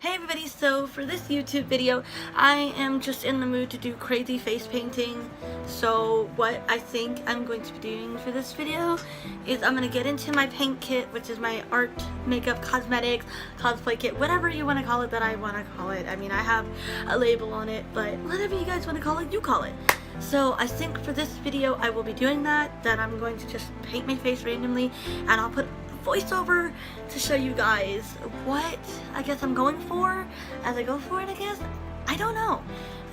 Hey everybody, so for this YouTube video, I am just in the mood to do crazy face painting. So what I think I'm going to be doing for this video is I'm going to get into my paint kit, which is my art, makeup, cosmetics, cosplay kit, whatever you want to call it that I want to call it. I mean, I have a label on it, but whatever you guys want to call it, you call it. So I think for this video I will be doing that I'm going to just paint my face randomly, and I'll put voiceover to show you guys what I guess I'm going for as I go for it, I guess. I don't know.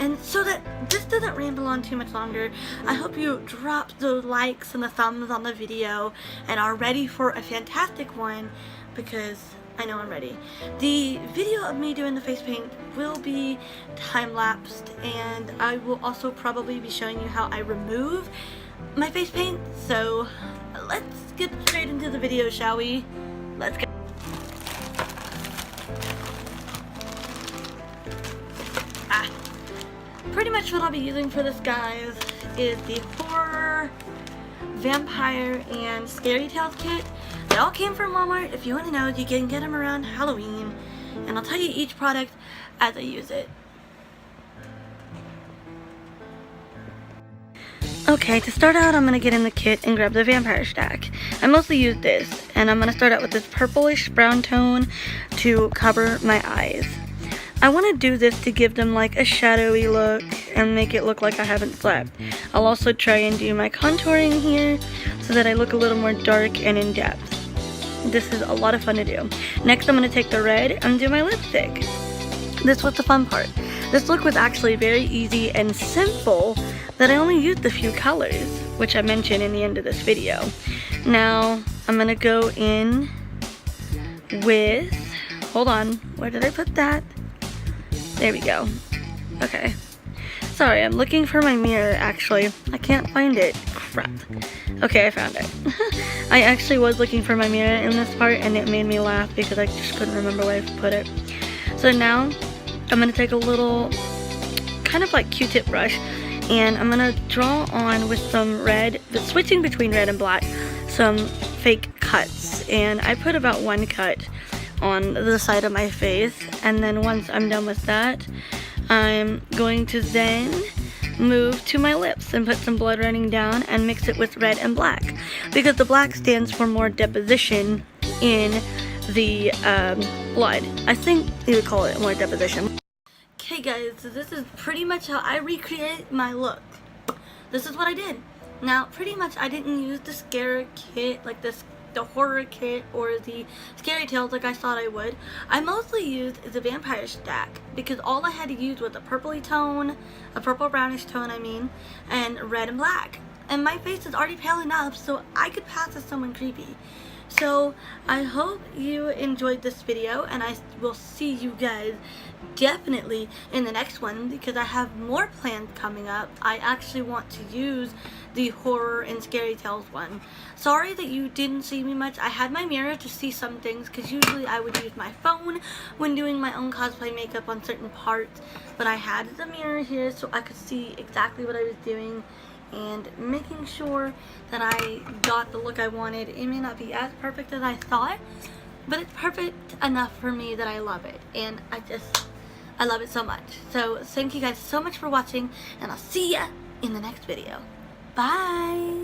And so that this doesn't ramble on too much longer, I hope you drop the likes and the thumbs on the video and are ready for a fantastic one, because I know I'm ready. The video of me doing the face paint will be time-lapsed, and I will also probably be showing you how I remove my face paint. So let's get straight into the video, shall we? Let's go. Pretty much what I'll be using for this, guys, is the horror, vampire, and scary tales kit. They all came from Walmart. If you want to know, you can get them around Halloween, and I'll tell you each product as I use it. Okay, to start out, I'm going to get in the kit and grab the vampire stack. I mostly use this, and I'm going to start out with this purplish brown tone to cover my eyes. I want to do this to give them like a shadowy look and make it look like I haven't slept. I'll also try and do my contouring here so that I look a little more dark and in depth. This is a lot of fun to do. Next, I'm going to take the red and do my lipstick. This was the fun part. This look was actually very easy and simple that I only used a few colors, which I mentioned in the end of this video. Now, I'm going to go in with, hold on, where did I put that? There we go. Okay. Sorry, I'm looking for my mirror, actually. I can't find it. Crap. Okay, I found it. I actually was looking for my mirror in this part, and it made me laugh because I just couldn't remember where I put it. So now, I'm going to take a little, kind of like Q-tip brush, and I'm going to draw on with some red, switching between red and black, some fake cuts. And I put about one cut on the side of my face, and then once I'm done with that, I'm going to then move to my lips and put some blood running down and mix it with red and black, because the black stands for more deposition in the blood. I think you would call it more deposition. Okay guys, so this is pretty much how I recreate my look. This is what I did. Now pretty much I didn't use the scare kit, like the horror kit or the scary tales like I thought I would. I mostly used the vampire stack because all I had to use was a purpley tone, a purple brownish tone I mean, and red and black. And my face is already pale enough so I could pass as someone creepy. So I hope you enjoyed this video, and I will see you guys definitely in the next one, because I have more plans coming up. I actually want to use the horror and scary tales one. Sorry that you didn't see me much. I had my mirror to see some things, because usually I would use my phone when doing my own cosplay makeup on certain parts, but I had the mirror here so I could see exactly what I was doing and making sure that I got the look I wanted. It may not be as perfect as I thought, but it's perfect enough for me that I love it, and I love it so much. So thank you guys so much for watching, and I'll see ya in the next video. Bye!